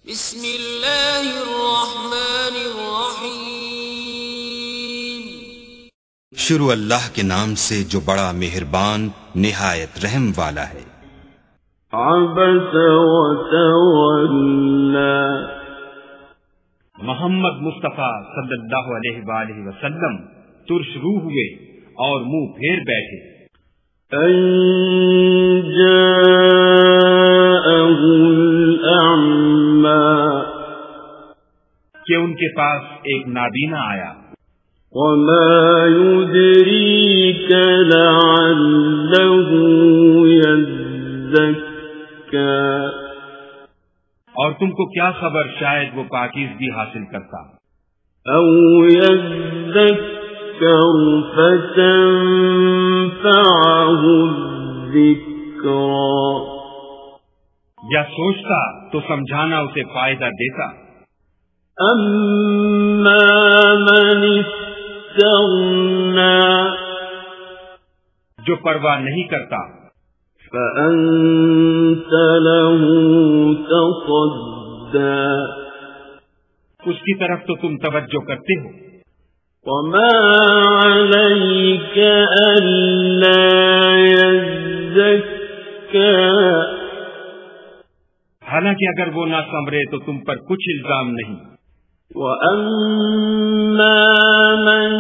بسم اللہ الرحمن الرحیم۔ شروع اللہ کے نام سے جو بڑا مہربان نہایت رحم والا ہے۔ عبس وتولى، محمد مصطفیٰ صلی اللہ علیہ وآلہ وسلم ترش روح ہوئے اور منہ پھیر بیٹھے۔ أن جاءه الأعمى، کہ ان کے پاس ایک نابینا آیا۔ وما يدريك لعله يزكى، اور تم کو کیا خبر شاید وہ پاکیزگی حاصل کرتا۔ أو يذكر فتنفعه الذكرى، یا سوچتا تو سمجھانا اسے فائدہ دیتا۔ أما من استغنى، جو پرواہ نہیں کرتا فأنت له تصدى، اس کی طرف تو تم توجہ کرتے ہو۔ وما عليك ألا يزكى، حالانکہ اگر وہ نہ سنورے تو تم پر کچھ الزام نہیں۔ وأما من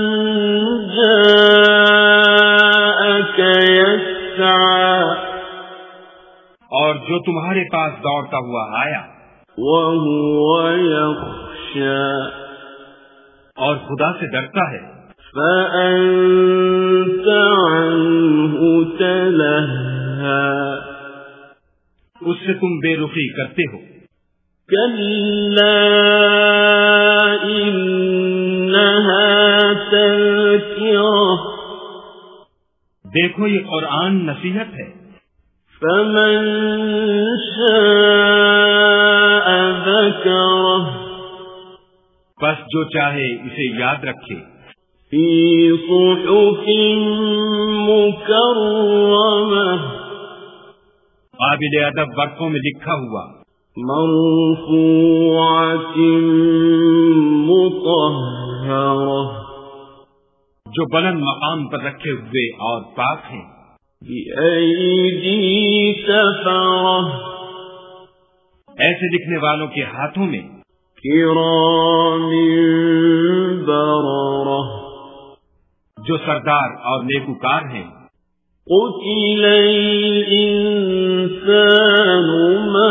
جاءك يسعى، اور جو تمہارے پاس دوڑتا ہوا آیا وهو يخشى، اور خدا سے ڈرتا ہے، فأنت عنه تلهى، اس سے تم بے رخی کرتے ہو۔ كلا إنها تذكرة، دیکھو یہ قرآن نصیحت ہے، فمن شاء ذكره، بس جو چاہے اسے یاد رکھے۔ في صحف مكرمة، قابل ادب ورقوں میں لکھا ہوا، مرفوعة مطهرة، جو بلند مقام پر رکھے ہوئے اور پاک ہیں۔ بأيدي سفرة، ایسے لکھنے والوں کے ہاتھوں میں، كرام بررة، جو سردار اور نیکوکار ہیں۔ قتل الإنسان ما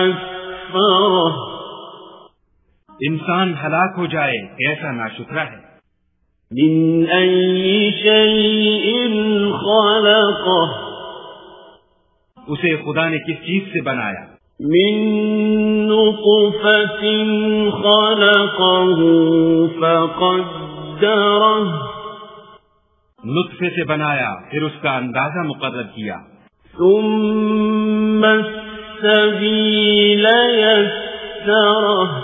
أكفره، انسان ہلاک ہو جائے کیسا ناشکرا ہے۔ من أي شيء خلقه، اسے خدا نے کس چیز سے بنایا؟ من نطفة خلقه فقدره، نطفے سے بنایا پھر اس کا اندازہ مقرر کیا۔ ثم السبيل يسره،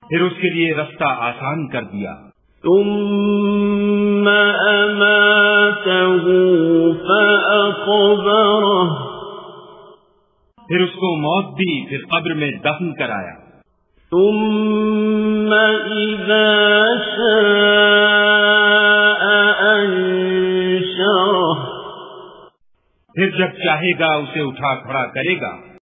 پھر اس کے لیے رستہ آسان کر دیا۔ ثم أماته فأقبره، پھر اس کو موت دی، پھر قبر میں دفن کرایا۔ ثم إذا شاء أنشره، پھر جب چاہے گا اسے اٹھا کھڑا کرے گا۔